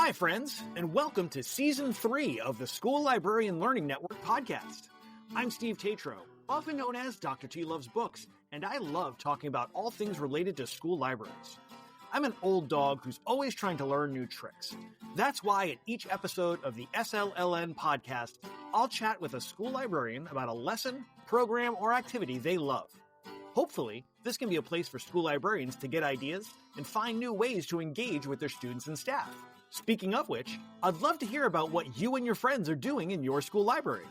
Hi, friends, and welcome to Season 3 of the School Librarian Learning Network podcast. I'm Steve Tatro, often known as Dr. T Loves Books, and I love talking about all things related to school libraries. I'm an old dog who's always trying to learn new tricks. That's why at each episode of the SLLN podcast, I'll chat with a school librarian about a lesson, program, or activity they love. Hopefully, this can be a place for school librarians to get ideas and find new ways to engage with their students and staff. Speaking of which, I'd love to hear about what you and your friends are doing in your school library.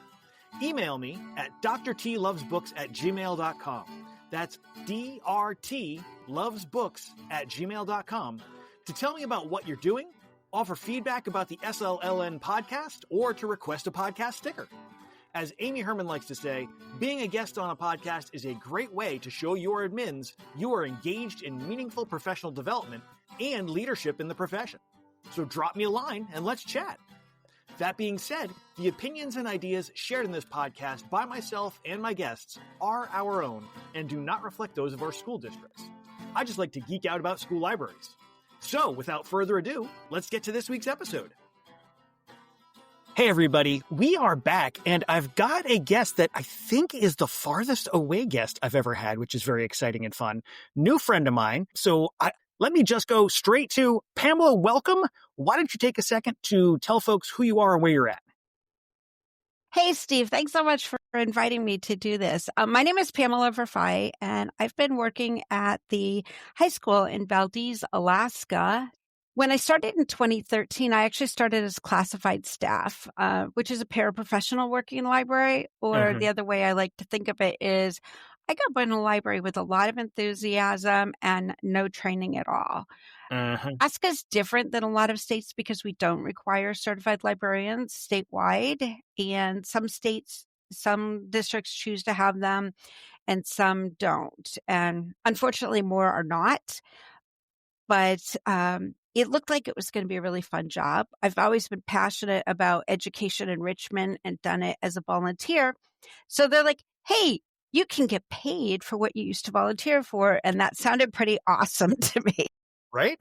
Email me at drtlovesbooks@gmail.com. That's drtlovesbooks@gmail.com to tell me about what you're doing, offer feedback about the SLLN podcast, or to request a podcast sticker. As Amy Herman likes to say, being a guest on a podcast is a great way to show your admins you are engaged in meaningful professional development and leadership in the profession. So drop me a line and let's chat. That being said, the opinions and ideas shared in this podcast by myself and my guests are our own and do not reflect those of our school districts. I just like to geek out about school libraries. So without further ado, let's get to this week's episode. Hey everybody, we are back, and I've got a guest that I think is the farthest away guest I've ever had, which is very exciting and fun. New friend of mine. Let me just go straight to Pamela. Welcome. Why don't you take a second to tell folks who you are and where you're at? Hey, Steve. Thanks so much for inviting me to do this. My name is Pamela Verfaillie, and I've been working at the high school in Valdez, Alaska. When I started in 2013, I actually started as classified staff, which is a paraprofessional working library, or the other way I like to think of it is I got put in a library with a lot of enthusiasm and no training at all. Alaska's different than a lot of states because we don't require certified librarians statewide, and some districts choose to have them and some don't. And unfortunately, more are not. But it looked like it was going to be a really fun job. I've always been passionate about education enrichment and done it as a volunteer. So they're like, hey, you can get paid for what you used to volunteer for. And that sounded pretty awesome to me. Right?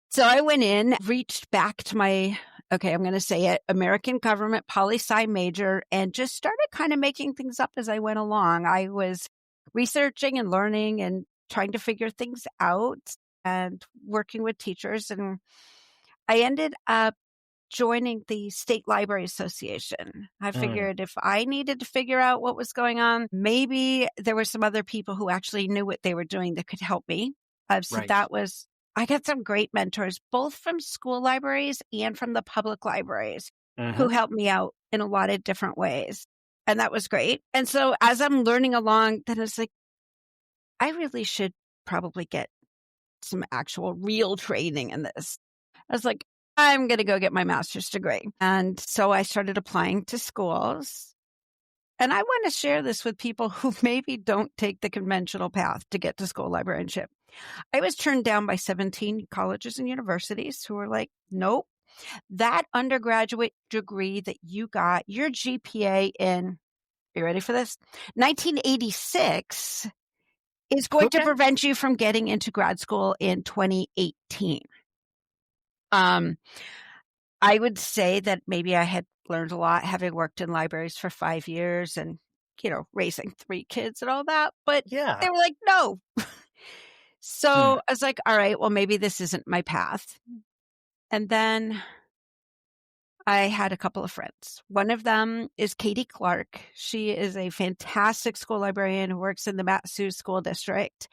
So I went in, reached back to my, I'm going to say it, American government poli-sci major, and just started kind of making things up as I went along. I was researching and learning and trying to figure things out and working with teachers. And I ended up joining the State Library Association. I figured if I needed to figure out what was going on, maybe there were some other people who actually knew what they were doing that could help me. I got some great mentors, both from school libraries and from the public libraries who helped me out in a lot of different ways. And that was great. And so as I'm learning along, then it's like, I really should probably get some actual real training in this. I was like, I'm going to go get my master's degree. And so I started applying to schools. And I want to share this with people who maybe don't take the conventional path to get to school librarianship. I was turned down by 17 colleges and universities who were like, nope, that undergraduate degree that you got, your GPA in, are you ready for this? 1986 is going to prevent you from getting into grad school in 2018. I would say that maybe I had learned a lot having worked in libraries for 5 years and, raising 3 kids and all that. But they were like, no. So I was like, all right, well, maybe this isn't my path. And then I had a couple of friends. One of them is Katie Clark. She is a fantastic school librarian who works in the Matsu School District.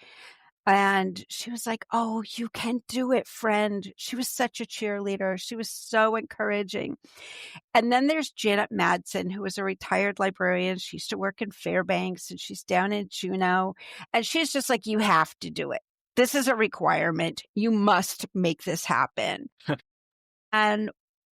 And she was like, oh, you can do it, friend. She was such a cheerleader. She was so encouraging. And then there's Janet Madsen, who was a retired librarian. She used to work in Fairbanks, and she's down in Juneau. And she's just like, you have to do it. This is a requirement. You must make this happen. And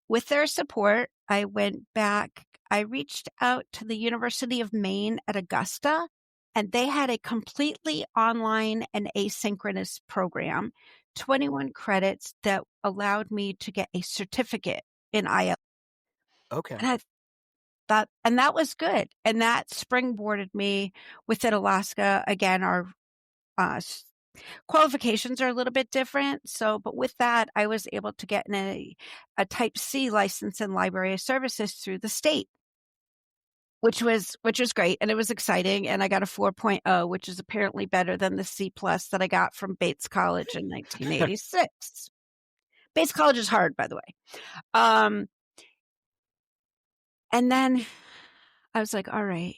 with their support, I went back. I reached out to the University of Maine at Augusta, and they had a completely online and asynchronous program, 21 credits that allowed me to get a certificate in IL. Okay. And that was good. And that springboarded me within Alaska. Again, our Qualifications are a little bit different. So, but with that, I was able to get a Type C license in library services through the state, which was great, and it was exciting. And I got a 4.0, which is apparently better than the C plus that I got from Bates College in 1986. Bates College is hard, by the way. And then I was like, all right,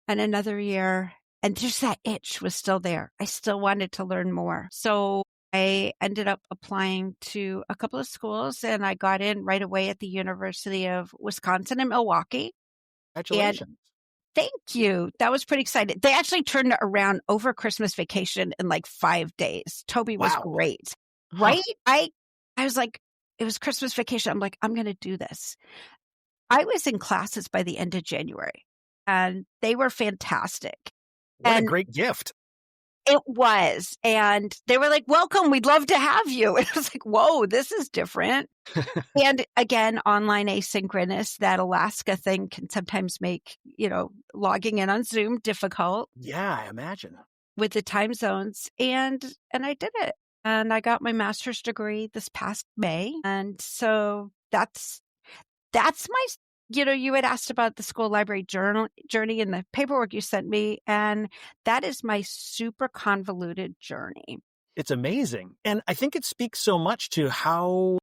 and another year, and just that itch was still there. I still wanted to learn more. So I ended up applying to a couple of schools, and I got in right away at the University of Wisconsin in Milwaukee. And Congratulations. thank you. That was pretty exciting. They actually turned it around over Christmas vacation in like 5 days. Toby was Wow. great. Huh. Right? I was like, it was Christmas vacation. I'm like, I'm going to do this. I was in classes by the end of January, and they were fantastic. What a And great gift. it was. And they were like, welcome, we'd love to have you. And I was like, whoa, this is different. And again, online asynchronous, that Alaska thing can sometimes make, logging in on Zoom difficult Yeah, I imagine. with the time zones. And I did it. And I got my master's degree this past May. And so that's my, you had asked about the school library journey in the paperwork you sent me. And that is my super convoluted journey. It's amazing. And I think it speaks so much to how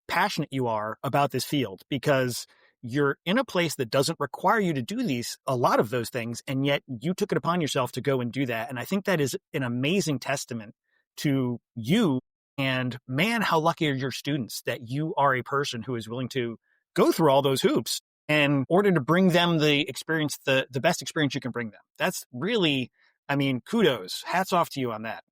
passionate you are about this field, because you're in a place that doesn't require you to do a lot of those things. And yet you took it upon yourself to go and do that. And I think that is an amazing testament to you. And man, how lucky are your students that you are a person who is willing to go through all those hoops in order to bring them the experience, the best experience you can bring them. That's really, kudos. Hats off to you on that.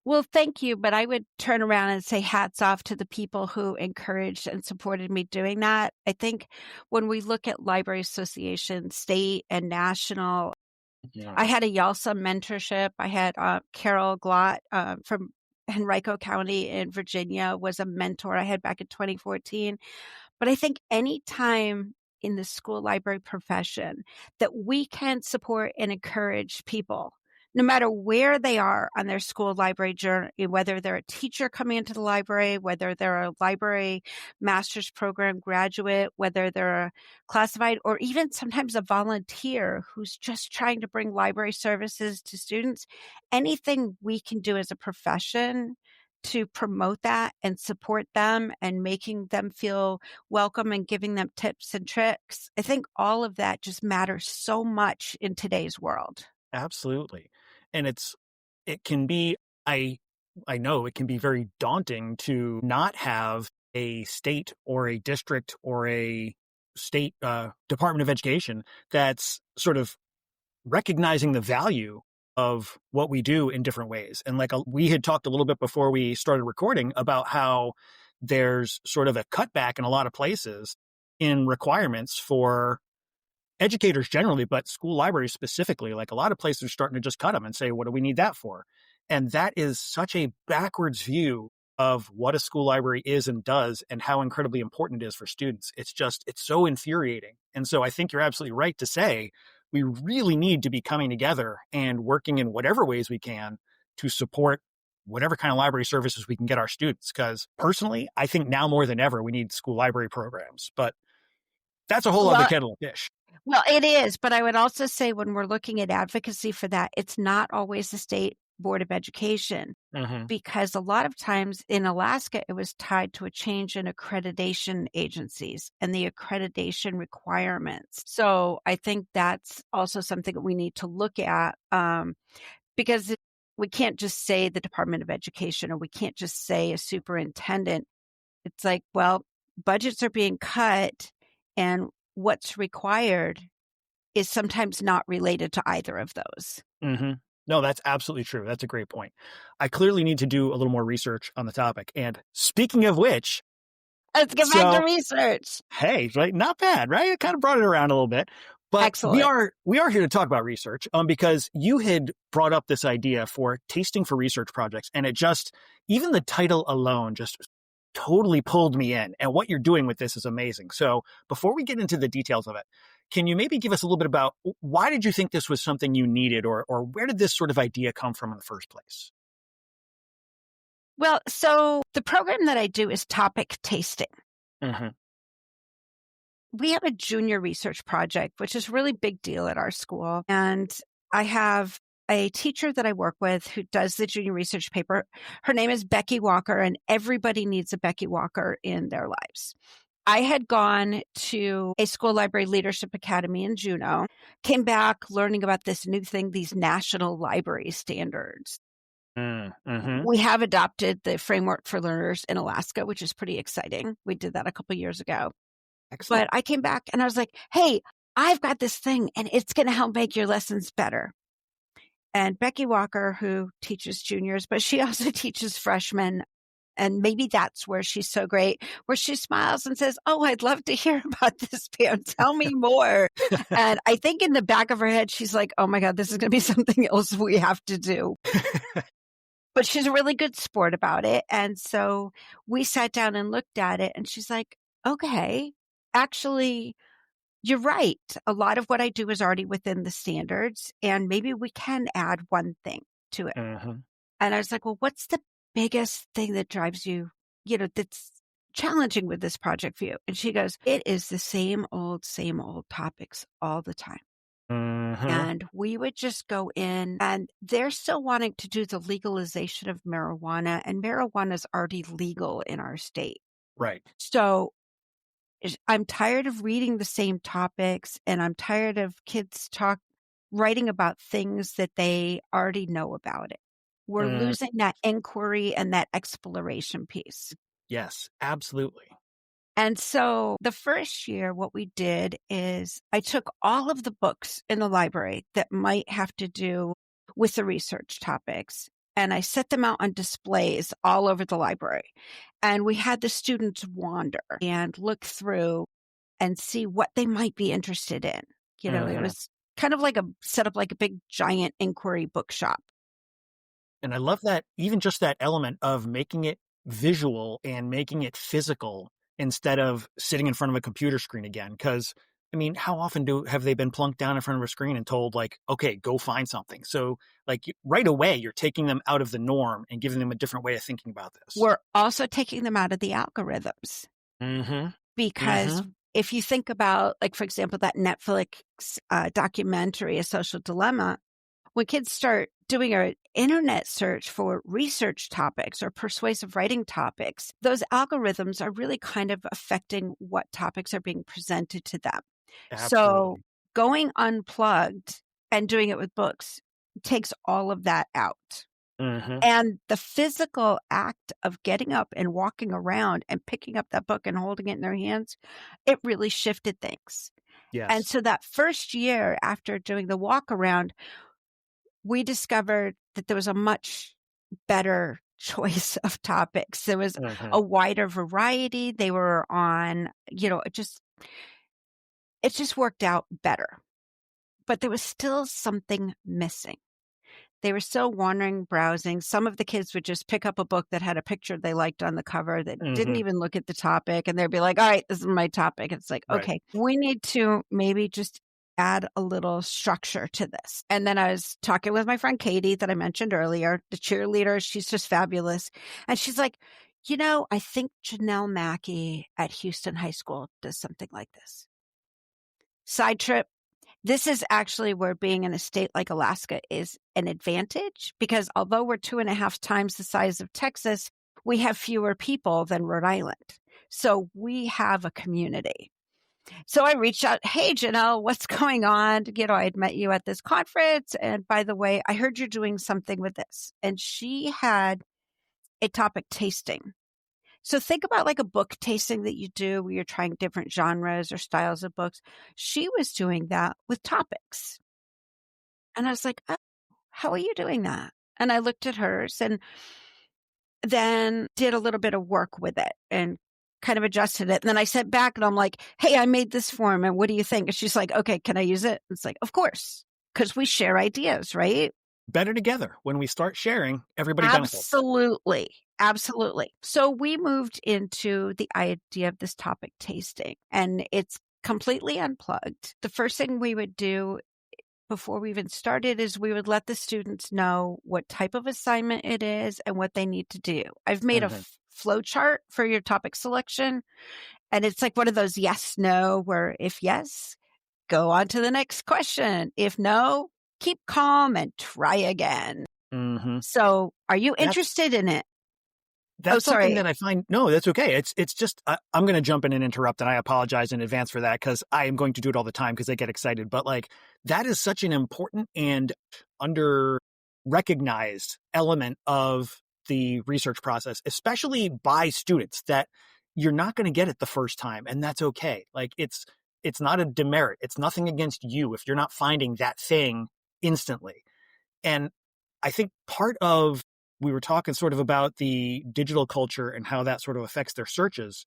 Well, thank you. But I would turn around and say hats off to the people who encouraged and supported me doing that. I think when we look at library association, state and national, Yeah. I had a YALSA mentorship. I had Carol Glott from Henrico County in Virginia was a mentor I had back in 2014. But I think any time in the school library profession that we can support and encourage people, no matter where they are on their school library journey, whether they're a teacher coming into the library, whether they're a library master's program graduate, whether they're a classified, or even sometimes a volunteer who's just trying to bring library services to students, anything we can do as a profession to promote that and support them and making them feel welcome and giving them tips and tricks. I think all of that just matters so much in today's world. Absolutely. And it can be, I know it can be very daunting to not have a state or a district or a state Department of Education that's sort of recognizing the value of what we do in different ways. And we had talked a little bit before we started recording about how there's sort of a cutback in a lot of places in requirements for educators generally, but school libraries specifically. Like a lot of places are starting to just cut them and say, what do we need that for? And that is such a backwards view of what a school library is and does and how incredibly important it is for students. It's so infuriating. And so I think you're absolutely right to say we really need to be coming together and working in whatever ways we can to support whatever kind of library services we can get our students. Because personally, I think now more than ever, we need school library programs. But that's a whole other kettle of fish. Well, it is. But I would also say when we're looking at advocacy for that, it's not always the state Board of Education, because a lot of times in Alaska, it was tied to a change in accreditation agencies and the accreditation requirements. So I think that's also something that we need to look at, because we can't just say the Department of Education or we can't just say a superintendent. It's like, well, budgets are being cut and what's required is sometimes not related to either of those. No, that's absolutely true. That's a great point. I clearly need to do a little more research on the topic. And speaking of which, let's get back to research. Hey, right? Not bad, right? I kind of brought it around a little bit. But excellent. We are here to talk about research because you had brought up this idea for tasting for research projects. And even the title alone just totally pulled me in. And what you're doing with this is amazing. So before we get into the details of it, can you maybe give us a little bit about why did you think this was something you needed, or where did this sort of idea come from in the first place? Well, so the program that I do is topic tasting. Mm-hmm. We have a junior research project, which is a really big deal at our school. And I have a teacher that I work with who does the junior research paper. Her name is Becky Walker, and everybody needs a Becky Walker in their lives. I had gone to a school library leadership academy in Juneau, came back learning about this new thing, these national library standards. Mm-hmm. We have adopted the framework for learners in Alaska, which is pretty exciting. We did that a couple of years ago. Excellent. But I came back and I was like, hey, I've got this thing and it's going to help make your lessons better. And Becky Walker, who teaches juniors, but she also teaches freshmen. And maybe that's where she's so great, where she smiles and says, oh, I'd love to hear about this, Pam. Tell me more. And I think in the back of her head, she's like, oh my God, this is going to be something else we have to do. But she's a really good sport about it. And so we sat down and looked at it and she's like, okay, actually, you're right. A lot of what I do is already within the standards and maybe we can add one thing to it. Mm-hmm. And I was like, well, what's the biggest thing that drives you, that's challenging with this project for you? And she goes, it is the same old topics all the time. Mm-hmm. And we would just go in and they're still wanting to do the legalization of marijuana and marijuana is already legal in our state. Right. So I'm tired of reading the same topics and I'm tired of kids writing about things that they already know about it. We're losing that inquiry and that exploration piece. Yes, absolutely. And so the first year, what we did is I took all of the books in the library that might have to do with the research topics, and I set them out on displays all over the library. And we had the students wander and look through and see what they might be interested in. It was kind of set up like a big giant inquiry bookshop. And I love that, even just that element of making it visual and making it physical instead of sitting in front of a computer screen again. Because, I mean, how often have they been plunked down in front of a screen and told, like, okay, go find something? So, like, right away, you're taking them out of the norm and giving them a different way of thinking about this. We're also taking them out of the algorithms. Mm-hmm. Because if you think about, like, for example, that Netflix documentary, A Social Dilemma, when kids start doing an internet search for research topics or persuasive writing topics, those algorithms are really kind of affecting what topics are being presented to them. Absolutely. So going unplugged and doing it with books takes all of that out. Mm-hmm. And the physical act of getting up and walking around and picking up that book and holding it in their hands, it really shifted things. Yes. And so that first year after doing the walk around, we discovered that there was a much better choice of topics. There was a wider variety. They were on, it just worked out better. But there was still something missing. They were still wandering, browsing. Some of the kids would just pick up a book that had a picture they liked on the cover that didn't even look at the topic. And they'd be like, all right, this is my topic. It's like, okay, we need to maybe just add a little structure to this. And then I was talking with my friend Katie that I mentioned earlier, the cheerleader. She's just fabulous. And she's like, I think Janelle Mackey at Houston High School does something like this. Side trip. This is actually where being in a state like Alaska is an advantage because although we're 2.5 times the size of Texas, we have fewer people than Rhode Island. So we have a community. So I reached out, hey, Janelle, what's going on? I'd met you at this conference. And by the way, I heard you're doing something with this. And she had a topic tasting. So think about like a book tasting that you do where you're trying different genres or styles of books. She was doing that with topics. And I was like, oh, how are you doing that? And I looked at hers and then did a little bit of work with it and kind of adjusted it. And then I sent back and I'm like, hey, I made this form. And what do you think? And she's like, okay, can I use it? It's like, of course, because we share ideas, right? Better together. When we start sharing, everybody benefits. Absolutely. So we moved into the idea of this topic tasting, and it's completely unplugged. The first thing we would do before we even started is we would let the students know what type of assignment it is and what they need to do. I've made a flow chart for your topic selection, and it's like one of those yes, no, where if yes, go on to the next question. If no, keep calm and try again. So are you interested in it? That's something that I find, no, that's okay. It's just, I'm going to jump in and interrupt, and I apologize in advance for that because I am going to do it all the time because I get excited. But like, that is such an important and under recognized element of the research process, especially by students, that you're not going to get it the first time. And that's okay. Like it's not a demerit. It's nothing against you if you're not finding that thing instantly. And I think we were talking sort of about the digital culture and how that sort of affects their searches.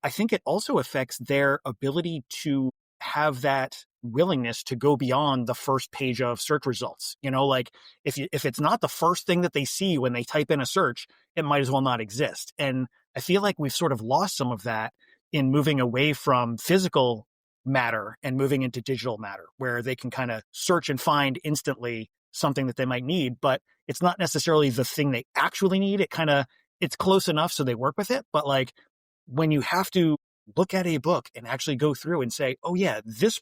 I think it also affects their ability to have that willingness to go beyond the first page of search results. You know, like if it's not the first thing that they see when they type in a search, it might as well not exist. And I feel like we've sort of lost some of that in moving away from physical matter and moving into digital matter, where they can kind of search and find instantly something that they might need, but it's not necessarily the thing they actually need. It's close enough so they work with it. But like when you have to look at a book and actually go through and say, oh yeah, this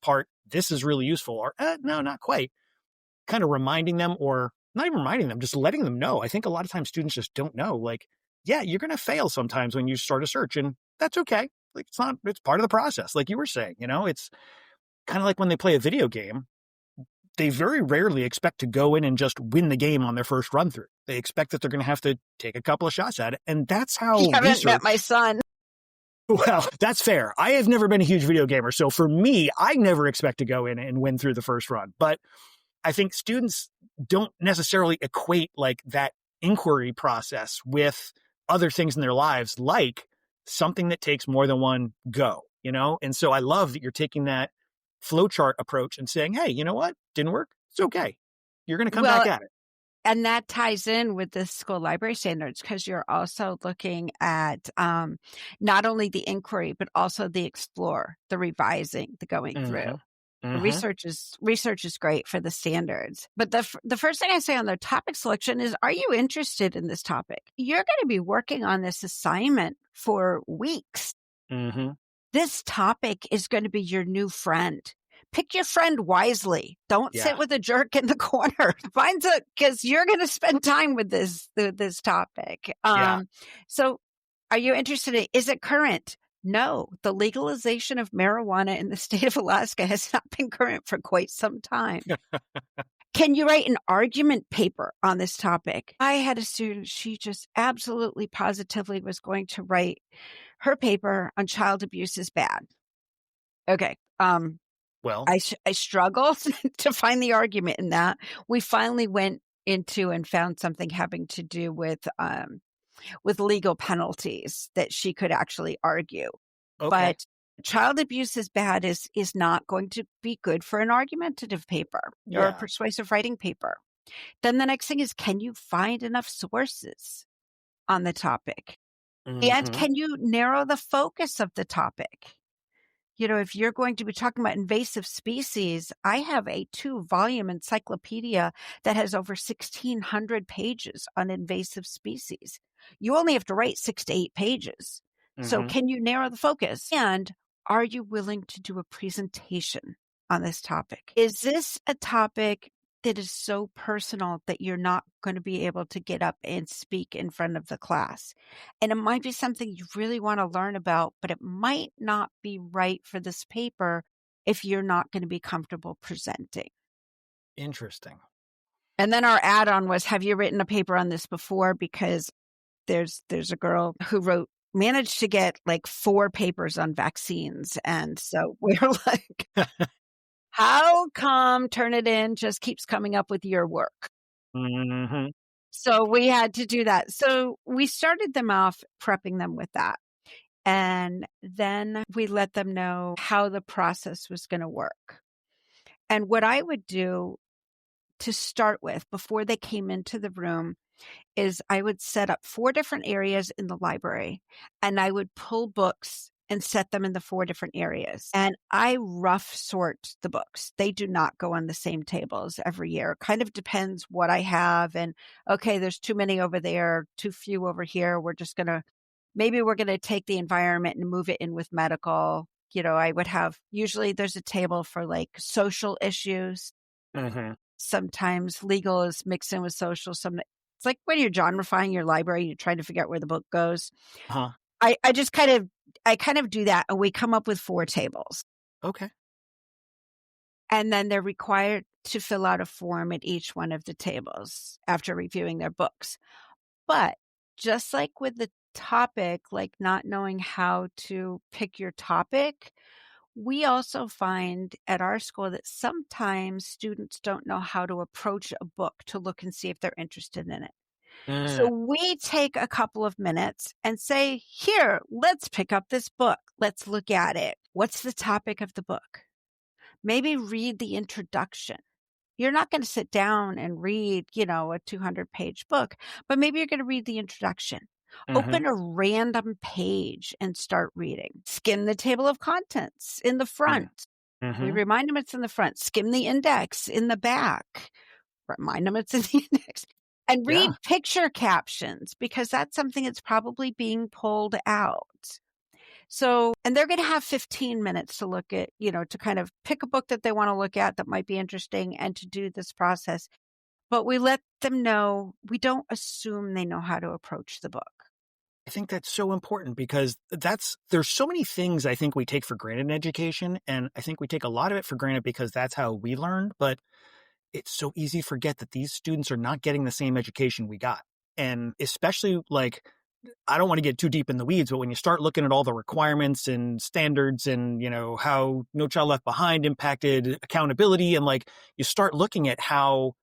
is really useful, or no, not quite, kind of reminding them, or not even reminding them, just letting them know. I think a lot of times students just don't know, like, yeah, you're going to fail sometimes when you start a search, and that's okay. Like it's part of the process. Like you were saying, you know, it's kind of like when they play a video game. They very rarely expect to go in and just win the game on their first run through. They expect that they're going to have to take a couple of shots at it. And that's how you haven't met my son. Well, that's fair. I have never been a huge video gamer. So for me, I never expect to go in and win through the first run. But I think students don't necessarily equate like that inquiry process with other things in their lives, like something that takes more than one go, you know? And so I love that you're taking that flowchart approach and saying, hey, you know what? Didn't work. It's okay. You're going to come back at it. And that ties in with the school library standards, because you're also looking at not only the inquiry, but also the explore, the revising, the going through. Research is great for the standards. But the first thing I say on their topic selection is, are you interested in this topic? You're going to be working on this assignment for weeks. This topic is going to be your new friend. Pick your friend wisely. Don't sit with a jerk in the corner. Because you're going to spend time with this topic. So are you interested in, is it current? No, the legalization of marijuana in the state of Alaska has not been current for quite some time. Can you write an argument paper on this topic? I had a student, she just absolutely positively was going to write her paper on child abuse is bad. Okay. Well, I struggled to find the argument in that. We finally went into and found something having to do with legal penalties that she could actually argue. Okay. But child abuse is bad is not going to be good for an argumentative paper or a persuasive writing paper. Then the next thing is, can you find enough sources on the topic? And can you narrow the focus of the topic? You know, if you're going to be talking about invasive species, I have a 2-volume encyclopedia that has over 1,600 pages on invasive species. You only have to write 6 to 8 pages. So can you narrow the focus? And are you willing to do a presentation on this topic? Is this a topic that is so personal that you're not going to be able to get up and speak in front of the class? And it might be something you really want to learn about, but it might not be right for this paper if you're not going to be comfortable presenting. Interesting. And then our add-on was, have you written a paper on this before? Because there's a girl who managed to get like 4 papers on vaccines. And so we're like, how come Turnitin just keeps coming up with your work? So we had to do that. So we started them off prepping them with that. And then we let them know how the process was going to work. And what I would do to start with before they came into the room is I would set up 4 different areas in the library, and I would pull books and set them in the 4 different areas. And I rough sort the books. They do not go on the same tables every year. It kind of depends what I have. And okay, there's too many over there, too few over here. Maybe we're going to take the environment and move it in with medical. I would have, usually there's a table for like social issues. Mm-hmm. Sometimes legal is mixed in with social. It's like when you're genrifying your library, you're trying to figure out where the book goes. Uh-huh. I kind of do that, and we come up with 4 tables. Okay. And then they're required to fill out a form at each one of the tables after reviewing their books. But just like with the topic, like not knowing how to pick your topic, we also find at our school that sometimes students don't know how to approach a book to look and see if they're interested in it. So we take a couple of minutes and say, here, let's pick up this book. Let's look at it. What's the topic of the book? Maybe read the introduction. You're not going to sit down and read, a 200-page book, but maybe you're going to read the introduction. Open a random page and start reading. Skim the table of contents in the front. We remind them it's in the front. Skim the index in the back. Remind them it's in the index. And read picture captions, because that's something that's probably being pulled out. So, and they're going to have 15 minutes to look at, to kind of pick a book that they want to look at that might be interesting and to do this process. But we let them know, we don't assume they know how to approach the book. I think that's so important, because there's so many things I think we take for granted in education. And I think we take a lot of it for granted because that's how we learned. But it's so easy to forget that these students are not getting the same education we got. And especially, like, I don't want to get too deep in the weeds, but when you start looking at all the requirements and standards and, how No Child Left Behind impacted accountability, and like you start looking at how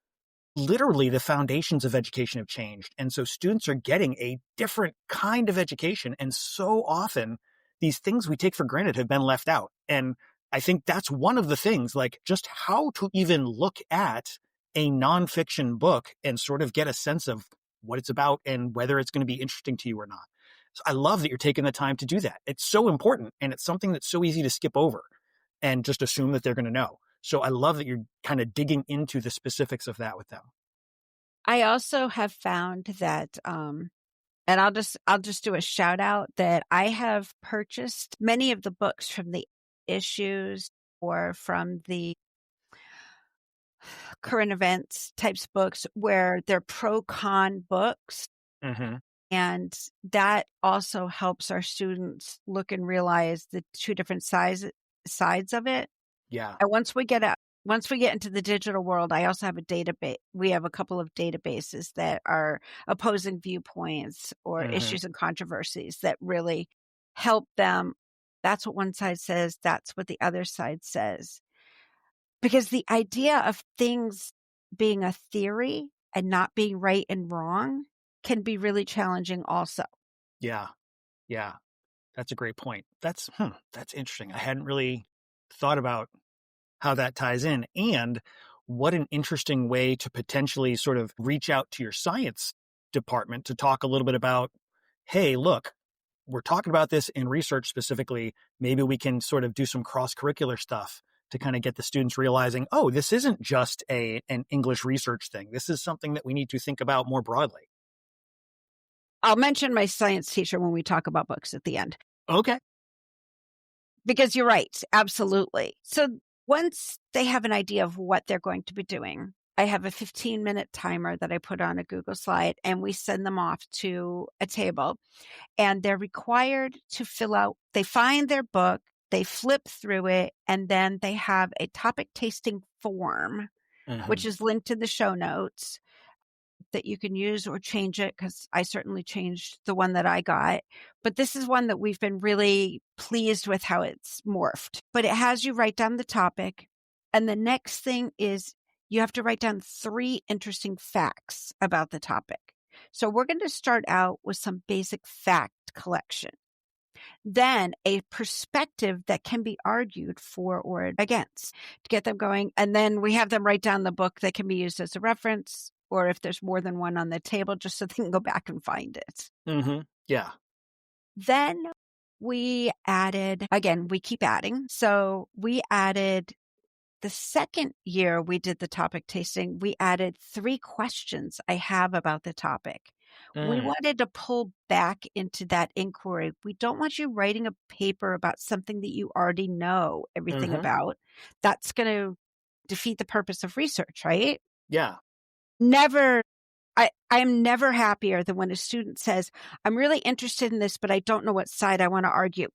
literally the foundations of education have changed. And so students are getting a different kind of education. And so often these things we take for granted have been left out. And I think that's one of the things, like just how to even look at a nonfiction book and sort of get a sense of what it's about and whether it's going to be interesting to you or not. So I love that you're taking the time to do that. It's so important, and it's something that's so easy to skip over and just assume that they're going to know. So I love that you're kind of digging into the specifics of that with them. I also have found that, and I'll just do a shout out that I have purchased many of the books from the issues or from the current events types books where they're pro-con books. And that also helps our students look and realize the 2 different sides of it. Yeah. And once we get into the digital world, I also have a database. We have a couple of databases that are opposing viewpoints or issues and controversies that really help them. That's what one side says. That's what the other side says. Because the idea of things being a theory and not being right and wrong can be really challenging also. Yeah. Yeah. That's a great point. That's interesting. I hadn't really thought about how that ties in, and what an interesting way to potentially sort of reach out to your science department to talk a little bit about, hey, look, we're talking about this in research specifically. Maybe we can sort of do some cross-curricular stuff to kind of get the students realizing, oh, this isn't just an English research thing. This is something that we need to think about more broadly. I'll mention my science teacher when we talk about books at the end. Okay. Because you're right. Absolutely. So once they have an idea of what they're going to be doing, I have a 15-minute timer that I put on a Google slide, and we send them off to a table, and they're required to fill out, they find their book, they flip through it, and then they have a topic tasting form, which is linked in the show notes, that you can use or change it, because I certainly changed the one that I got. But this is one that we've been really pleased with how it's morphed. But it has you write down the topic. And the next thing is you have to write down 3 interesting facts about the topic. So we're going to start out with some basic fact collection. Then a perspective that can be argued for or against to get them going. And then we have them write down the book that can be used as a reference, or if there's more than one on the table, just so they can go back and find it. Yeah. Then We added, again, we keep adding. So we added the second year we did the topic tasting, we added 3 questions I have about the topic. We wanted to pull back into that inquiry. We don't want you writing a paper about something that you already know everything about. That's going to defeat the purpose of research, right? Yeah. Never. I am never happier than when a student says, I'm really interested in this, but I don't know what side I want to argue.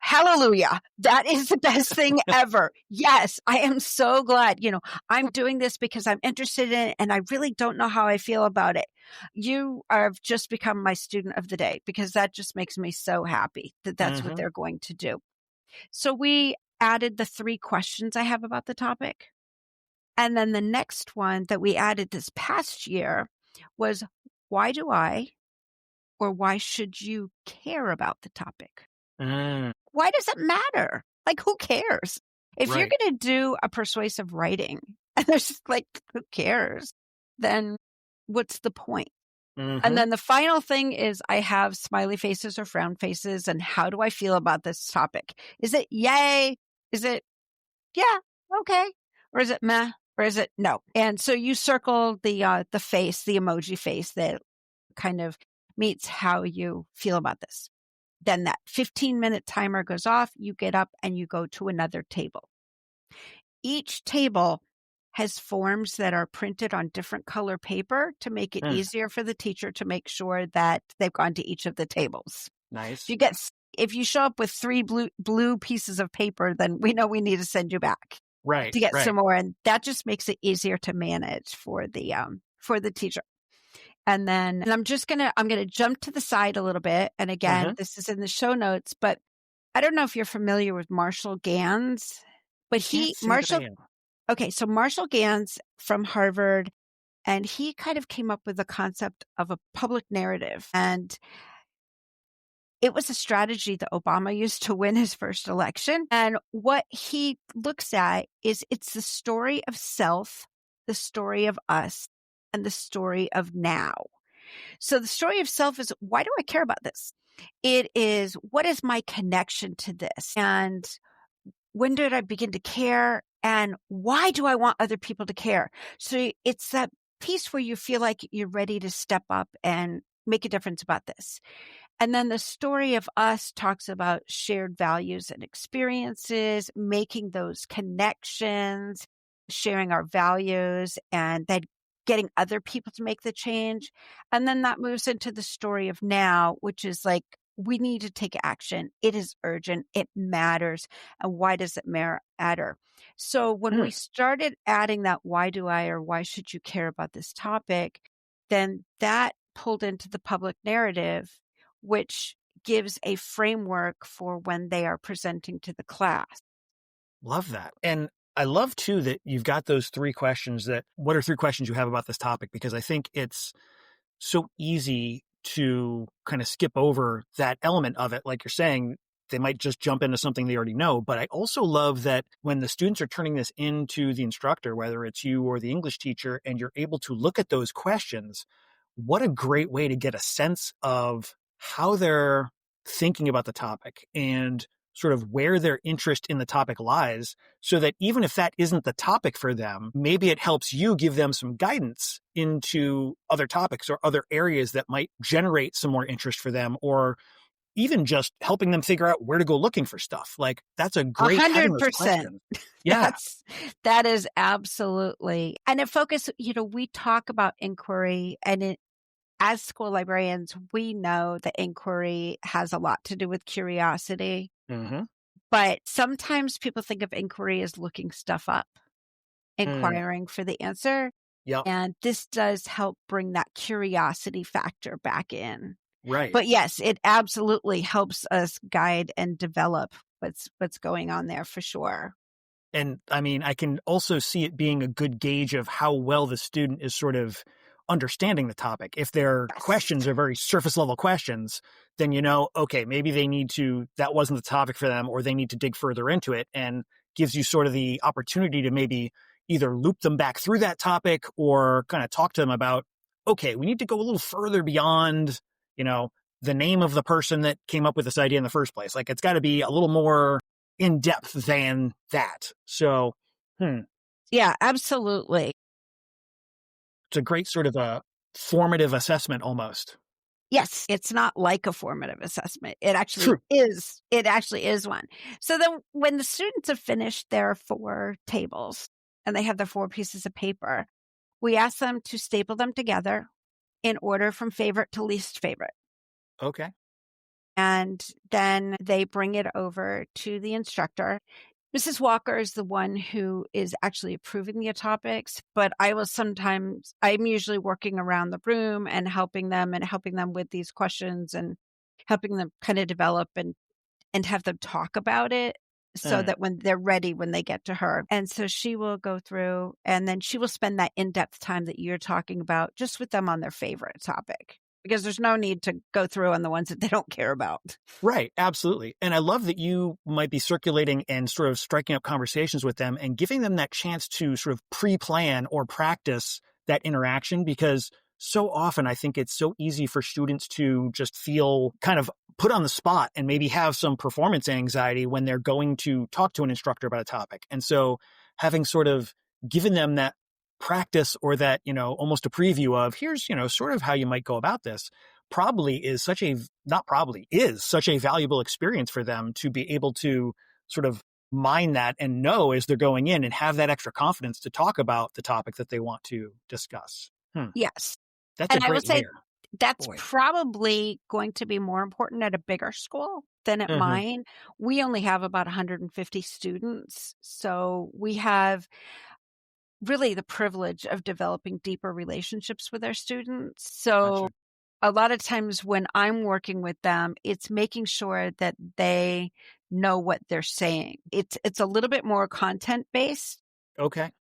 Hallelujah. That is the best thing ever. Yes, I am so glad. I'm doing this because I'm interested in it and I really don't know how I feel about it. You have just become my student of the day because that just makes me so happy that that's what they're going to do. So we added the 3 questions I have about the topic. And then the next one that we added this past year was, why do I or why should you care about the topic? Why does it matter? Like, who cares? If you're going to do a persuasive writing and there's just like, who cares? Then what's the point? And then the final thing is I have smiley faces or frown faces. And how do I feel about this topic? Is it yay? Is it, yeah, okay. Or is it meh? Or is it no? And so you circle the face, the emoji face that kind of meets how you feel about this. Then that 15-minute timer goes off. You get up and you go to another table. Each table has forms that are printed on different color paper to make it easier for the teacher to make sure that they've gone to each of the tables. Nice. If you show up with 3 blue pieces of paper, then we know we need to send you back to get some more. And that just makes it easier to manage for the teacher. And then I'm going to jump to the side a little bit. And again, this is in the show notes, but I don't know if you're familiar with Marshall Ganz, but so Marshall Ganz from Harvard, and he kind of came up with the concept of a public narrative. And it was a strategy that Obama used to win his first election. And what he looks at is it's the story of self, the story of us, and the story of now. So the story of self is, why do I care about this? It is, what is my connection to this? And when did I begin to care? And why do I want other people to care? So it's that piece where you feel like you're ready to step up and make a difference about this. And then the story of us talks about shared values and experiences, making those connections, sharing our values, and then getting other people to make the change. And then that moves into the story of now, which is like, we need to take action. It is urgent. It matters. And why does it matter? So when we started adding that, why do I or why should you care about this topic, then that pulled into the public narrative, which gives a framework for when they are presenting to the class. Love that. And I love too that you've got those 3 questions what are 3 questions you have about this topic? Because I think it's so easy to kind of skip over that element of it. Like you're saying, they might just jump into something they already know. But I also love that when the students are turning this into the instructor, whether it's you or the English teacher, and you're able to look at those questions, what a great way to get a sense of how they're thinking about the topic and sort of where their interest in the topic lies, so that even if that isn't the topic for them, maybe it helps you give them some guidance into other topics or other areas that might generate some more interest for them, or even just helping them figure out where to go looking for stuff. Like, that's a great 100%. Yeah. That is absolutely. And we talk about inquiry, and as school librarians, we know that inquiry has a lot to do with curiosity. But sometimes people think of inquiry as looking stuff up, inquiring for the answer. Yep. And this does help bring that curiosity factor back in. Right. But yes, it absolutely helps us guide and develop what's going on there for sure. And I mean, I can also see it being a good gauge of how well the student is sort of understanding the topic. If their questions are very surface level questions, then okay, maybe that wasn't the topic for them, or they need to dig further into it, and gives you sort of the opportunity to maybe either loop them back through that topic or kind of talk to them about, okay, we need to go a little further beyond, the name of the person that came up with this idea in the first place. Like, it's got to be a little more in depth than that. So, Yeah, absolutely. it's a great sort of a formative assessment almost. Yes, it's not like a formative assessment. It actually True. is. It actually is one. So then when the students have finished their 4 tables and they have their 4 pieces of paper, we ask them to staple them together in order from favorite to least favorite. Okay. And then they bring it over to the instructor. Mrs. Walker is the one who is actually approving the topics, but I'm usually working around the room and helping them with these questions and helping them kind of develop and have them talk about it so that when they're ready, when they get to her. And so she will go through and then she will spend that in-depth time that you're talking about just with them on their favorite topic, because there's no need to go through on the ones that they don't care about. Right. Absolutely. And I love that you might be circulating and sort of striking up conversations with them and giving them that chance to sort of pre-plan or practice that interaction, because so often I think it's so easy for students to just feel kind of put on the spot and maybe have some performance anxiety when they're going to talk to an instructor about a topic. And so having sort of given them that practice or that, almost a preview of here's, sort of how you might go about this, is such a valuable experience for them to be able to sort of mine that and know as they're going in and have that extra confidence to talk about the topic that they want to discuss. Yes. That's And a I great would say layer. that's Boy. probably going to be more important at a bigger school than at mine. We only have about 150 students. So we have really the privilege of developing deeper relationships with our students. So Gotcha. a lot of times when I'm working with them, it's making sure that they know what they're saying. It's a little bit more content based, Okay.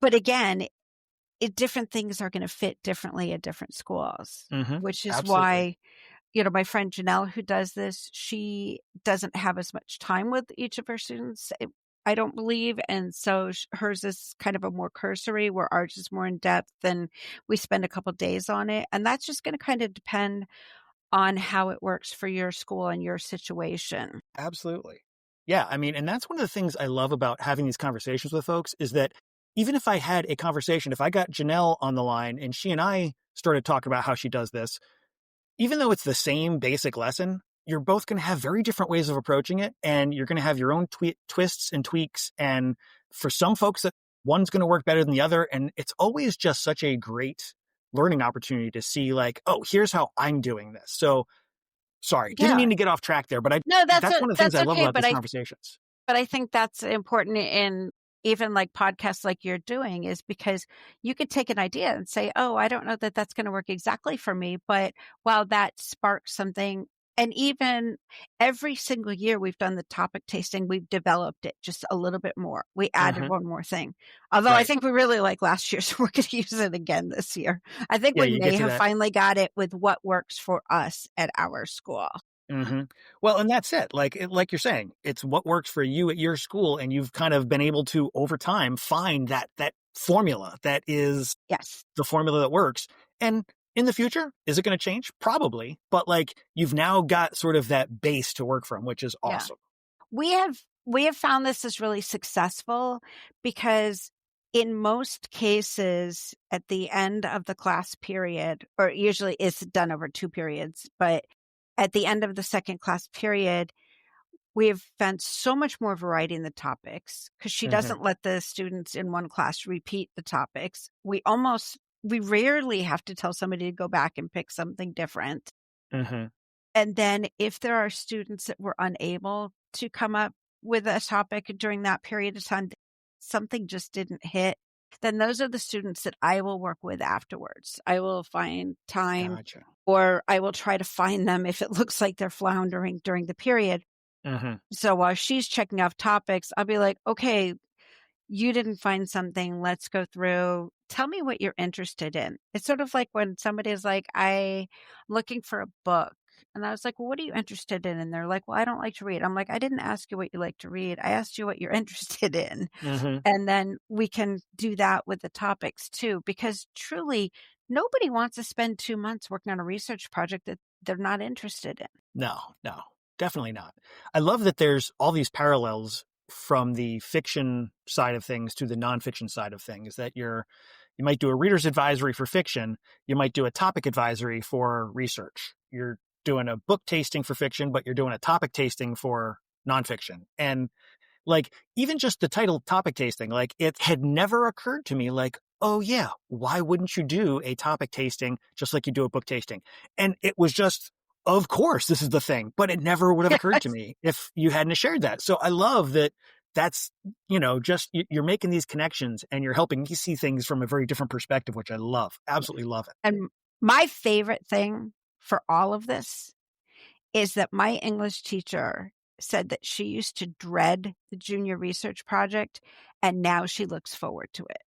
but again, different things are going to fit differently at different schools, which is Absolutely. why, my friend Janelle, who does this, she doesn't have as much time with each of her students, I don't believe. And so hers is kind of a more cursory, where ours is more in depth, and we spend a couple days on it. And that's just going to kind of depend on how it works for your school and your situation. Absolutely. Yeah. I mean, and that's one of the things I love about having these conversations with folks is that even if I had a conversation, if I got Janelle on the line and she and I started talking about how she does this, even though it's the same basic lesson, you're both going to have very different ways of approaching it. And you're going to have your own twists and tweaks. And for some folks, that one's going to work better than the other. And it's always just such a great learning opportunity to see like, oh, here's how I'm doing this. So sorry, didn't mean to get off track there, but No, that's one of the things that's I love okay. about these conversations. But I think that's important in even like podcasts like you're doing, is because you could take an idea and say, oh, I don't know that that's going to work exactly for me. But wow, that sparks something. And even every single year we've done the topic tasting, we've developed it just a little bit more. We added one more thing. Although I Right. think we really like last year's, we're going to use it again this year. I think Yeah, we you may get to have that. finally got it with what works for us at our school. Well, and that's it. Like you're saying, it's what works for you at your school, and you've kind of been able to over time find that formula that is Yes. the formula that works. And in the future, is it going to change? Probably, but like you've now got sort of that base to work from, which is awesome. Yeah. We have found this is really successful because in most cases at the end of the class period, or usually it's done over 2 periods, but at the end of the second class period, we've found so much more variety in the topics because she doesn't let the students in one class repeat the topics. We rarely have to tell somebody to go back and pick something different. And then if there are students that were unable to come up with a topic during that period of time, something just didn't hit, then those are the students that I will work with afterwards. I will find time, Gotcha. or I will try to find them if it looks like they're floundering during the period. So while she's checking off topics, I'll be like, okay, you didn't find something. Let's go through. Tell me what you're interested in. It's sort of like when somebody's like, I'm looking for a book. And I was like, well, what are you interested in? And they're like, well, I don't like to read. I'm like, I didn't ask you what you like to read. I asked you what you're interested in. And then we can do that with the topics too, because truly nobody wants to spend 2 months working on a research project that they're not interested in. No, definitely not. I love that there's all these parallels from the fiction side of things to the nonfiction side of things, that you might do a reader's advisory for fiction. You might do a topic advisory for research. You're doing a book tasting for fiction, but you're doing a topic tasting for nonfiction. And like, even just the title topic tasting, like, it had never occurred to me, like, oh yeah, why wouldn't you do a topic tasting just like you do a book tasting? And it was just, of course, this is the thing, but it never would have occurred to me if you hadn't shared that. So I love that that's, just you're making these connections and you're helping me see things from a very different perspective, which I love. Absolutely love it. And my favorite thing for all of this is that my English teacher said that she used to dread the junior research project, and now she looks forward to it.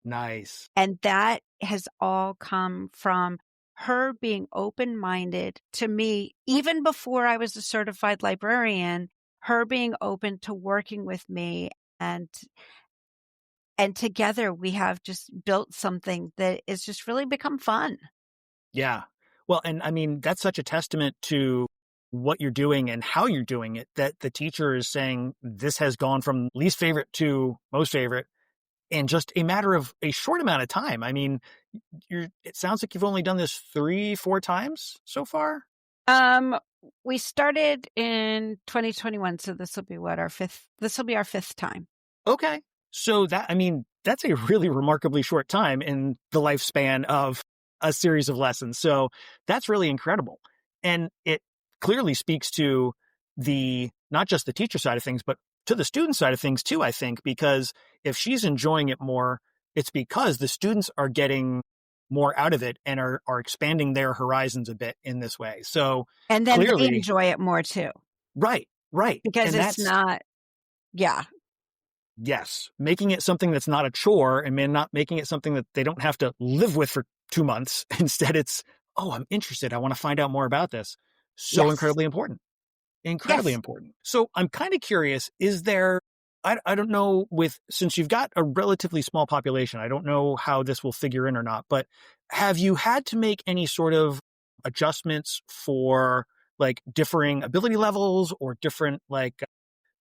Nice. And that has all come from her being open-minded to me, even before I was a certified librarian, her being open to working with me, and together we have just built something that has just really become fun. Yeah. Well, and I mean, that's such a testament to what you're doing and how you're doing it, that the teacher is saying this has gone from least favorite to most favorite in just a matter of a short amount of time. I mean, it sounds like you've only done this 3-4 times so far. We started in 2021, so this will be our fifth time. Okay. So that's a really remarkably short time in the lifespan of a series of lessons. So that's really incredible. And it clearly speaks to not just the teacher side of things, but to the student side of things too, I think, because if she's enjoying it more, it's because the students are getting more out of it and are expanding their horizons a bit in this way. So and then clearly, they enjoy it more too. Right. Because and it's not, yeah. Yes. Making it something that's not a chore, and not making it something that they don't have to live with for 2 months. Instead, it's, oh, I'm interested. I want to find out more about this. So Yes. incredibly important. Incredibly Yes. important. So I'm kind of curious, is there, I don't know, since you've got a relatively small population, I don't know how this will figure in or not, but have you had to make any sort of adjustments for like differing ability levels or different, like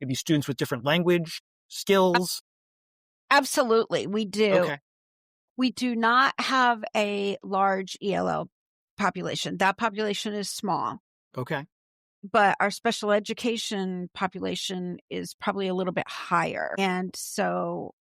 maybe students with different language skills? Absolutely. We do. Okay. We do not have a large ELL population. That population is small. Okay. But our special education population is probably a little bit higher. And so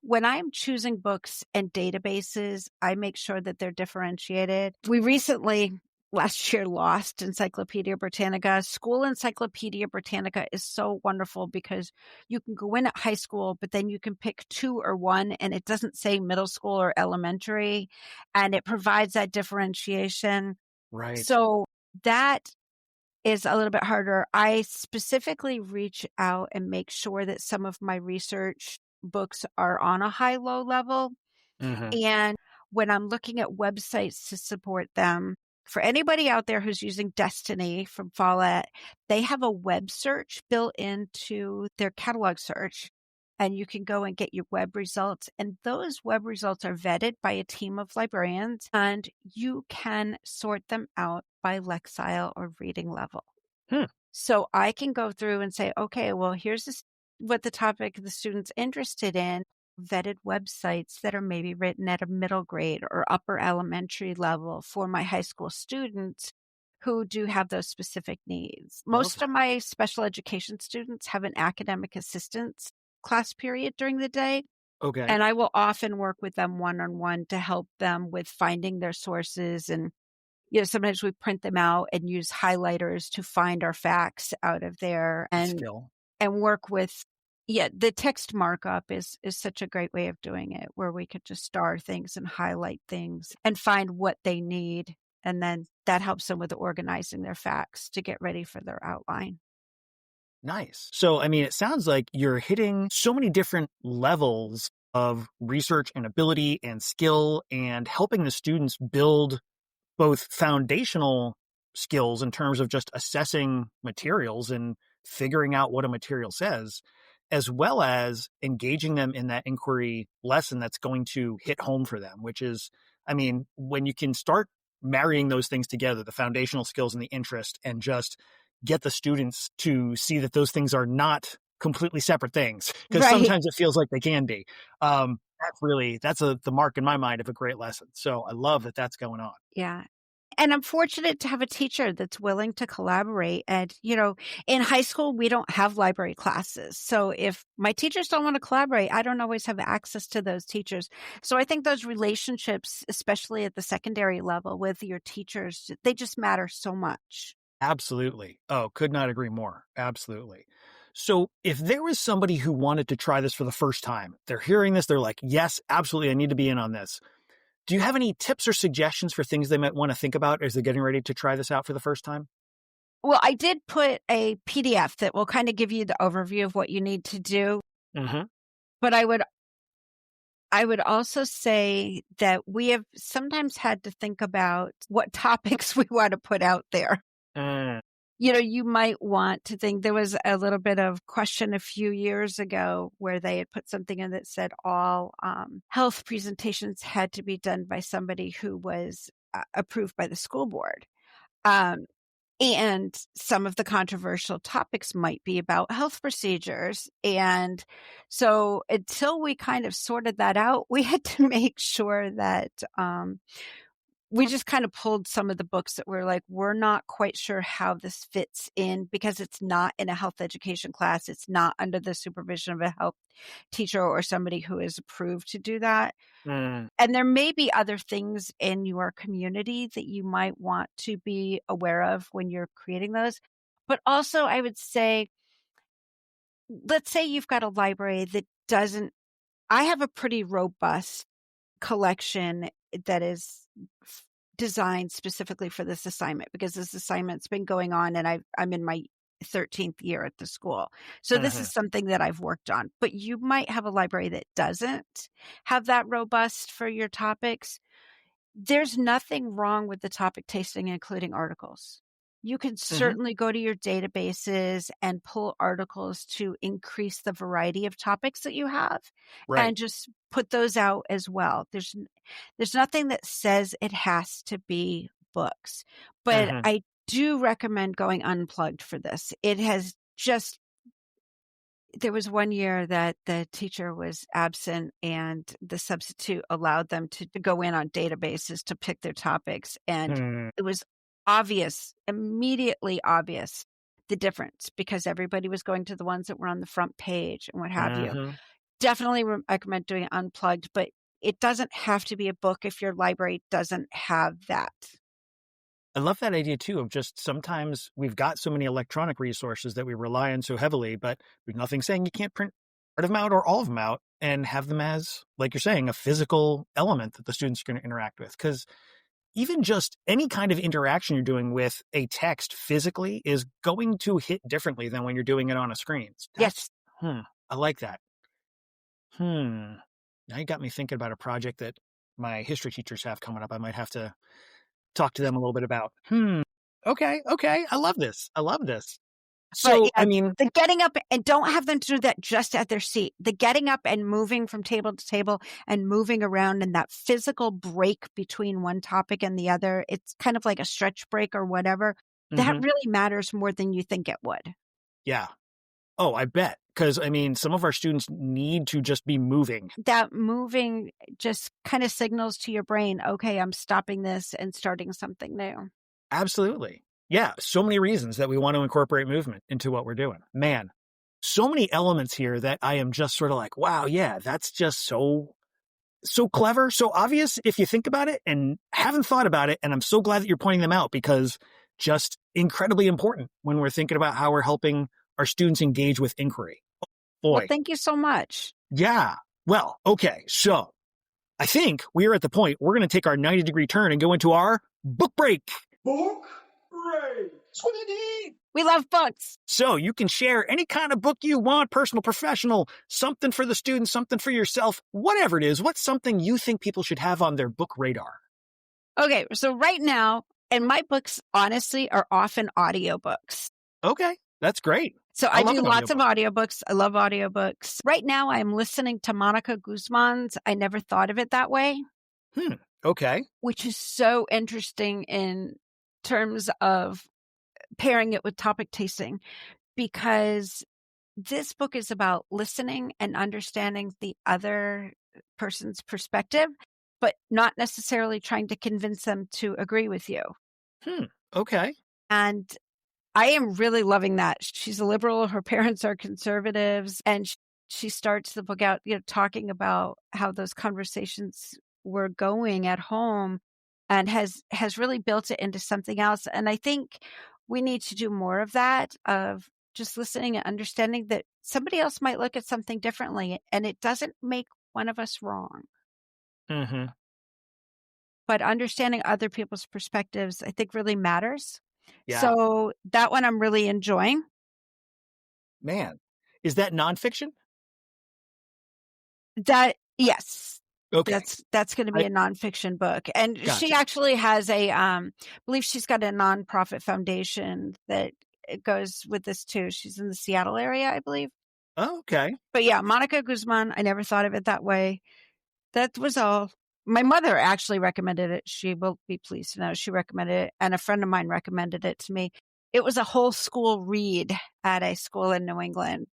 when I'm choosing books and databases, I make sure that they're differentiated. We recently, last year, lost Encyclopedia Britannica. School Encyclopedia Britannica is so wonderful because you can go in at high school, but then you can pick 2 or 1, and it doesn't say middle school or elementary, and it provides that differentiation. Right. So that is a little bit harder. I specifically reach out and make sure that some of my research books are on a high-low level. Mm-hmm. And when I'm looking at websites to support them, for anybody out there who's using Destiny from Follett, they have a web search built into their catalog search. And you can go and get your web results. And those web results are vetted by a team of librarians. And you can sort them out by Lexile or reading level. So I can go through and say, okay, well, here's what the topic the student's interested in. Vetted websites that are maybe written at a middle grade or upper elementary level for my high school students who do have those specific needs. Most of my special education students have an academic assistance class period during the day. Okay. And I will often work with them one-on-one to help them with finding their sources. And, sometimes we print them out and use highlighters to find our facts out of there and work with, the text markup is such a great way of doing it, where we could just star things and highlight things and find what they need. And then that helps them with organizing their facts to get ready for their outline. Nice. So, I mean, it sounds like you're hitting so many different levels of research and ability and skill, and helping the students build both foundational skills in terms of just assessing materials and figuring out what a material says, as well as engaging them in that inquiry lesson that's going to hit home for them, which is, I mean, when you can start marrying those things together, the foundational skills and the interest, and just get the students to see that those things are not completely separate things, because Right. sometimes it feels like they can be. That's the mark in my mind of a great lesson. So I love that that's going on. Yeah. And I'm fortunate to have a teacher that's willing to collaborate. And, you know, in high school, we don't have library classes. So if my teachers don't want to collaborate, I don't always have access to those teachers. So I think those relationships, especially at the secondary level with your teachers, they just matter so much. Absolutely. Oh, could not agree more. Absolutely. So if there was somebody who wanted to try this for the first time, they're hearing this, they're like, yes, absolutely, I need to be in on this. Do you have any tips or suggestions for things they might want to think about as they're getting ready to try this out for the first time? Well, I did put a PDF that will kind of give you the overview of what you need to do. Mm-hmm. But I would also say that we have sometimes had to think about what topics we want to put out there. You know, you might want to think, there was a little bit of question a few years ago where they had put something in that said all health presentations had to be done by somebody who was approved by the school board. And some of the controversial topics might be about health procedures. And so until we kind of sorted that out, we had to make sure that we just kind of pulled some of the books that were like, we're not quite sure how this fits in, because it's not in a health education class. It's not under the supervision of a health teacher or somebody who is approved to do that. And there may be other things in your community that you might want to be aware of when you're creating those. But also, I would say, let's say you've got a library that doesn't, I have a pretty robust collection that is designed specifically for this assignment, because this assignment's been going on and I'm in my 13th year at the school. So this is something that I've worked on. But you might have a library that doesn't have that robust for your topics. There's nothing wrong with the topic tasting, including articles. You can certainly go to your databases and pull articles to increase the variety of topics that you have, and just put those out as well. There's nothing that says it has to be books, but I do recommend going unplugged for this. It has just, there was one year that the teacher was absent and the substitute allowed them to go in on databases to pick their topics. And it was obvious, immediately obvious, the difference, because everybody was going to the ones that were on the front page and what have you. Definitely recommend doing it unplugged, but it doesn't have to be a book if your library doesn't have that. I love that idea too, of just sometimes we've got so many electronic resources that we rely on so heavily, but there's nothing saying you can't print part of them out or all of them out and have them as, like you're saying, a physical element that the students are going to interact with. Because even just any kind of interaction you're doing with a text physically is going to hit differently than when you're doing it on a screen. Yes. I like that. Now you got me thinking about a project that my history teachers have coming up. I might have to talk to them a little bit about. Okay. I love this. So, yeah, I mean, the getting up, and don't have them do that just at their seat. The getting up and moving from table to table and moving around, and that physical break between one topic and the other. It's kind of like a stretch break or whatever. That really matters more than you think it would. Yeah. Oh, I bet. Because, I mean, some of our students need to just be moving. That moving just kind of signals to your brain, okay, I'm stopping this and starting something new. Absolutely. Yeah, so many reasons that we want to incorporate movement into what we're doing. Man, so many elements here that I am just sort of like, wow, yeah, that's just so clever, so obvious if you think about it, and haven't thought about it. And I'm so glad that you're pointing them out, because just incredibly important when we're thinking about how we're helping our students engage with inquiry. Boy. Well, thank you so much. Yeah. Well, okay. So I think we are at the point we're going to take our 90-degree turn and go into our book break. Book break. Squiddy. We love books. So you can share any kind of book you want, personal, professional, something for the students, something for yourself, whatever it is. What's something you think people should have on their book radar? Okay. So right now, and my books, honestly, are often audiobooks. Okay. That's great. So I do lots of audiobooks. I love audiobooks. Right now, I'm listening to Monica Guzman's I Never Thought of It That Way. Okay. which is so interesting in terms of pairing it with topic tasting, because this book is about listening and understanding the other person's perspective, but not necessarily trying to convince them to agree with you. Okay. And I am really loving that. She's a liberal. Her parents are conservatives. And she starts the book out, talking about how those conversations were going at home, and has really built it into something else. And I think we need to do more of that, of just listening and understanding that somebody else might look at something differently, and it doesn't make one of us wrong. Mm-hmm. But understanding other people's perspectives, I think, really matters. Yeah. So that one I'm really enjoying. Man, is that nonfiction? Yes. Okay. That's going to be a nonfiction book. And Gotcha. she actually has I believe she's got a nonprofit foundation that goes with this too. She's in the Seattle area, I believe. Oh, okay. But yeah, Monica Guzman, I never thought of it that way. That was all. My mother actually recommended it. She will be pleased to know she recommended it. And a friend of mine recommended it to me. It was a whole school read at a school in New England,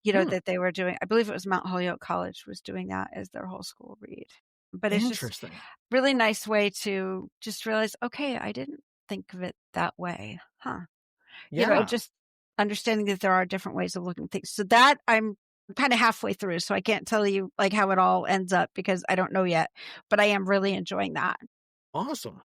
that they were doing. I believe it was Mount Holyoke College was doing that as their whole school read. But it's just really nice way to just realize, okay, I didn't think of it that way. Huh. Yeah. Just understanding that there are different ways of looking at things. So that I'm kind of halfway through, so I can't tell you like how it all ends up because I don't know yet, but I am really enjoying that. Awesome.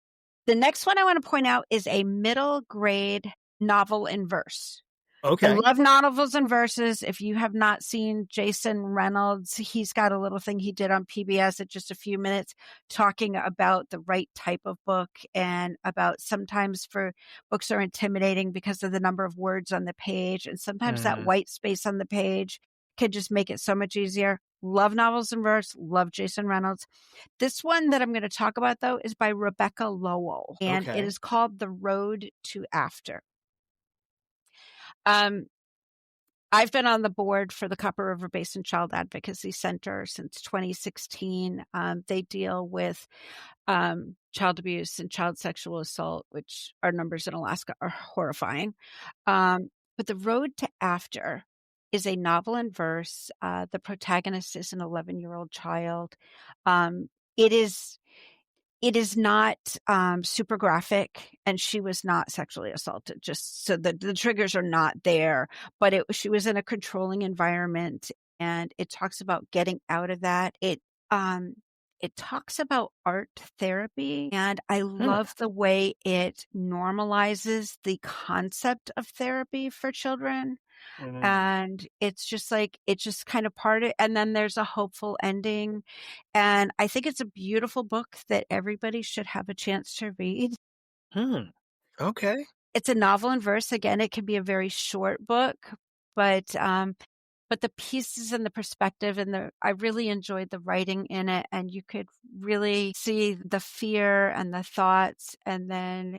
The next one I want to point out is a middle grade novel in verse. Okay. I love novels and verses. If you have not seen Jason Reynolds, he's got a little thing he did on PBS at just a few minutes talking about the right type of book, and about sometimes for books are intimidating because of the number of words on the page. And sometimes that white space on the page can just make it so much easier. Love novels and verse. Love Jason Reynolds. This one that I'm going to talk about, though, is by Rebecca Lowell, and it is called The Road to After. I've been on the board for the Copper River Basin Child Advocacy Center since 2016. They deal with child abuse and child sexual assault, which our numbers in Alaska are horrifying. But The Road to After is a novel in verse. The protagonist is an 11-year-old child. It is not super graphic, and she was not sexually assaulted, just so the triggers are not there, but she was in a controlling environment, and it talks about getting out of that. It talks about art therapy, and I love the way it normalizes the concept of therapy for children. And it's just kind of part of it. And then there's a hopeful ending. And I think it's a beautiful book that everybody should have a chance to read. Okay. It's a novel in verse. Again, it can be a very short book, but the pieces and the perspective I really enjoyed the writing in it, and you could really see the fear and the thoughts, and then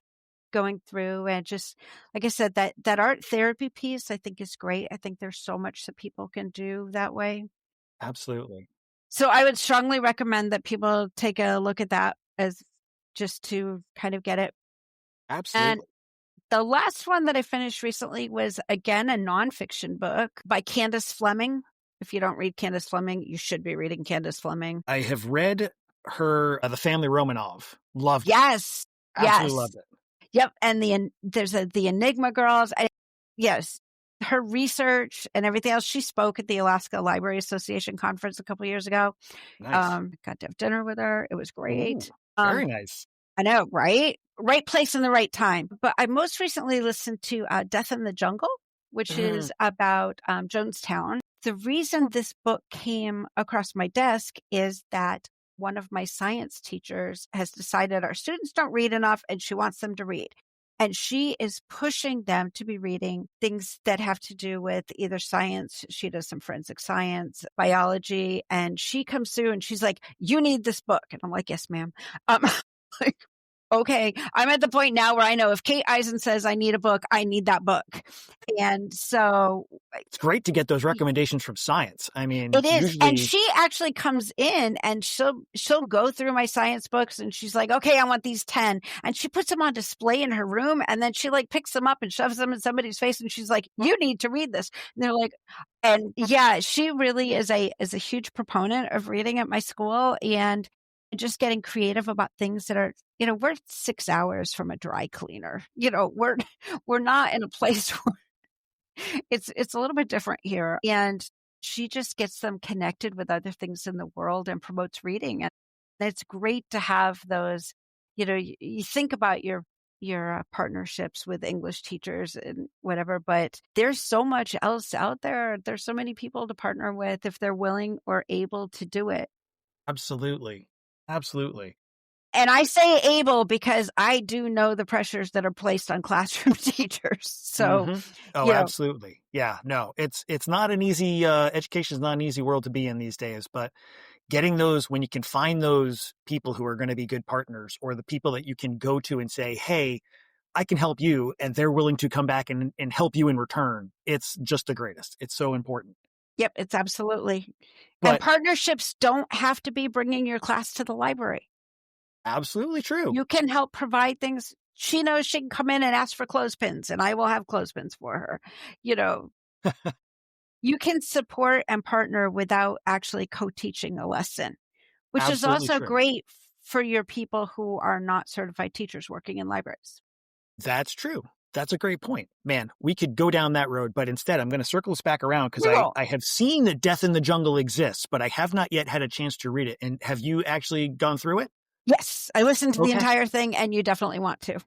going through, and just like I said, that art therapy piece I think is great. I think there's so much that people can do that way. Absolutely. So I would strongly recommend that people take a look at that, as just to kind of get it. Absolutely. And the last one that I finished recently was, again, a nonfiction book by Candace Fleming. If you don't read Candace Fleming, you should be reading Candace Fleming. I have read her The Family Romanov. Loved it. Yes. Absolutely loved it. Yep. And there's the Enigma Girls. Yes. Her research and everything else. She spoke at the Alaska Library Association conference a couple of years ago. Nice. Got to have dinner with her. It was great. Ooh, very nice. I know, right? Right place in the right time. But I most recently listened to Death in the Jungle, which is about Jonestown. The reason this book came across my desk is that one of my science teachers has decided our students don't read enough, and she wants them to read. And she is pushing them to be reading things that have to do with either science. She does some forensic science, biology, and she comes through and she's like, "You need this book." And I'm like, "Yes, ma'am." Okay, I'm at the point now where I know if Kate Eisen says I need a book, I need that book. And so It's great to get those recommendations from science. I mean, it is. And usually, she actually comes in and she'll go through my science books and she's like, okay, I want these 10. And she puts them on display in her room and then she like picks them up and shoves them in somebody's face and she's like, you need to read this. And they're like, and yeah, she really is a huge proponent of reading at my school and just getting creative about things that are, we're 6 hours from a dry cleaner. We're not in a place where it's a little bit different here. And she just gets them connected with other things in the world and promotes reading. And it's great to have those, you think about your partnerships with English teachers and whatever, but there's so much else out there. There's so many people to partner with if they're willing or able to do it. absolutely. Absolutely. And I say able because I do know the pressures that are placed on classroom teachers. So, Oh, absolutely. Yeah, no, it's not an easy, education is not an easy world to be in these days, but getting those, when you can find those people who are going to be good partners or the people that you can go to and say, hey, I can help you, and they're willing to come back and help you in return. It's just the greatest. It's so important. Yep, it's absolutely. But and partnerships don't have to be bringing your class to the library. Absolutely true. You can help provide things. She knows she can come in and ask for clothespins and I will have clothespins for her. You can support and partner without actually co-teaching a lesson, which Absolutely is also true. great for your people who are not certified teachers working in libraries. That's true. That's a great point. Man, we could go down that road, but instead I'm going to circle us back around because I have seen that Death in the Jungle exists, but I have not yet had a chance to read it. And have you actually gone through it? Yes, I listened to the entire thing and you definitely want to.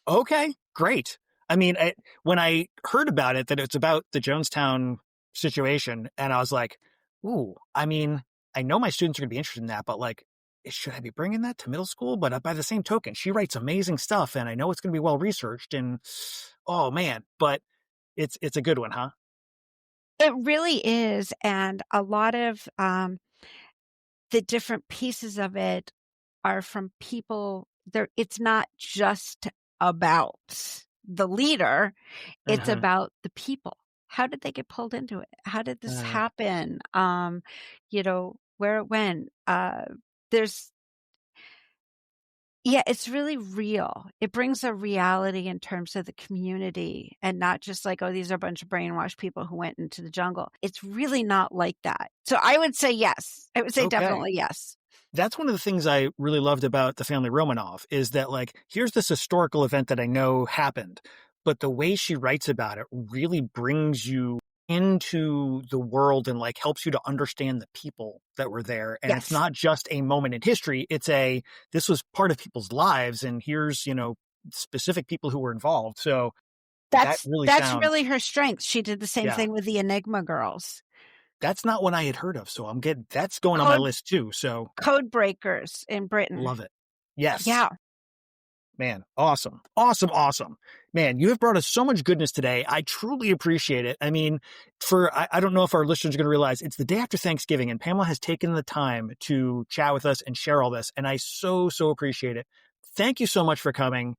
Okay, great. I mean, when I heard about it, that it's about the Jonestown situation, and I was like, ooh, I mean, I know my students are going to be interested in that, but like, should I be bringing that to middle school? But by the same token, she writes amazing stuff, and I know it's going to be well researched. And oh man, but it's a good one, huh? It really is, and a lot of the different pieces of it are from people. It's not just about the leader; it's about the people. How did they get pulled into it? How did this happen? Where it went. It's really real. It brings a reality in terms of the community and not just like, oh, these are a bunch of brainwashed people who went into the jungle. It's really not like that. So I would say yes. I would say definitely yes. That's one of the things I really loved about the family Romanov is that like, here's this historical event that I know happened, but the way she writes about it really brings you into the world and like helps you to understand the people that were there. And It's not just a moment in history. This was part of people's lives. And here's, specific people who were involved. So that's really her strength. She did the same thing with the Enigma girls. That's not one I had heard of. So that's going on my list too. So Code Breakers in Britain. Love it. Yes. Yeah. Man, awesome. Awesome, awesome. Man, you have brought us so much goodness today. I truly appreciate it. I mean, I don't know if our listeners are going to realize it's the day after Thanksgiving, and Pamela has taken the time to chat with us and share all this, and I so appreciate it. Thank you so much for coming.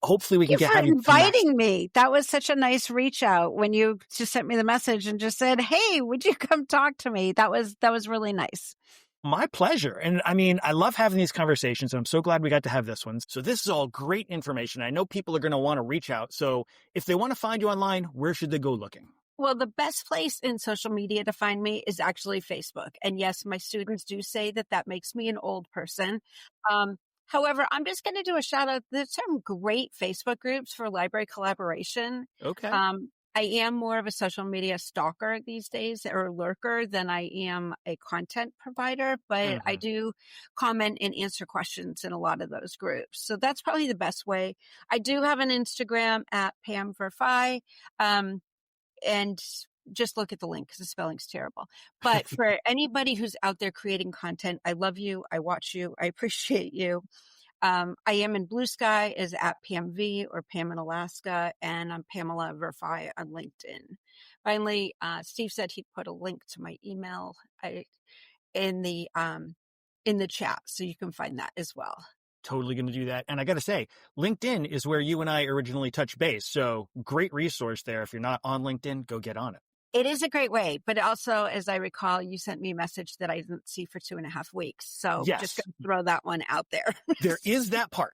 Hopefully we can have you inviting me. That was such a nice reach out when you just sent me the message and just said, "Hey, would you come talk to me?" That was really nice. My pleasure. And I mean, I love having these conversations, and I'm so glad we got to have this one. So this is all great information. I know people are going to want to reach out. So if they want to find you online, where should they go looking? Well, the best place in social media to find me is actually Facebook. And yes, my students do say that makes me an old person. However, I'm just going to do a shout out. There's some great Facebook groups for library collaboration. Okay. I am more of a social media stalker these days, or lurker, than I am a content provider, but I do comment and answer questions in a lot of those groups. So that's probably the best way. I do have an Instagram at Pam Verfaillie, and just look at the link because the spelling's terrible. But for anybody who's out there creating content, I love you. I watch you. I appreciate you. I am in Bluesky is at PMV or Pam in Alaska, and I'm Pamela Verfaillie on LinkedIn. Finally, Steve said he'd put a link to my email in the chat, so you can find that as well. Totally going to do that. And I got to say, LinkedIn is where you and I originally touched base. So great resource there. If you're not on LinkedIn, go get on it. It is a great way, but also, as I recall, you sent me a message that I didn't see for 2.5 weeks. So Yes. just going to throw that one out there. There is that part.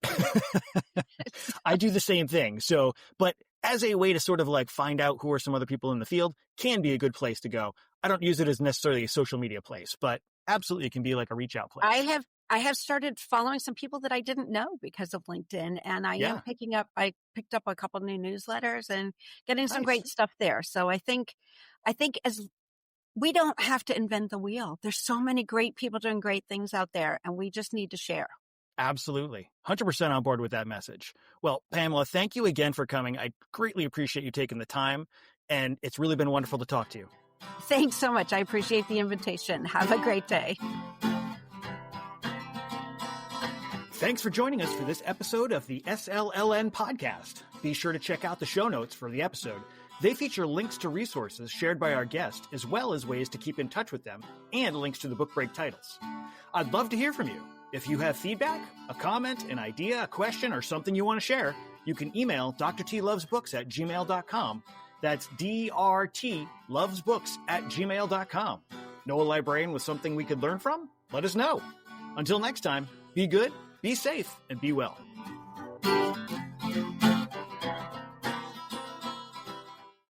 I do the same thing. So, but as a way to sort of like find out who are some other people in the field can be a good place to go. I don't use it as necessarily a social media place, but absolutely it can be like a reach out place. I have started following some people that I didn't know because of LinkedIn, and I picked up a couple new newsletters and getting some great stuff there. So I think as we don't have to invent the wheel. There's so many great people doing great things out there, and we just need to share. Absolutely. 100% on board with that message. Well, Pamela, thank you again for coming. I greatly appreciate you taking the time, and it's really been wonderful to talk to you. Thanks so much. I appreciate the invitation. Have a great day. Thanks for joining us for this episode of the SLLN podcast. Be sure to check out the show notes for the episode. They feature links to resources shared by our guest, as well as ways to keep in touch with them, and links to the book break titles. I'd love to hear from you. If you have feedback, a comment, an idea, a question, or something you want to share, you can email drtlovesbooks@gmail.com. That's drtlovesbooks@gmail.com. Know a librarian with something we could learn from? Let us know. Until next time, be good, be safe, and be well.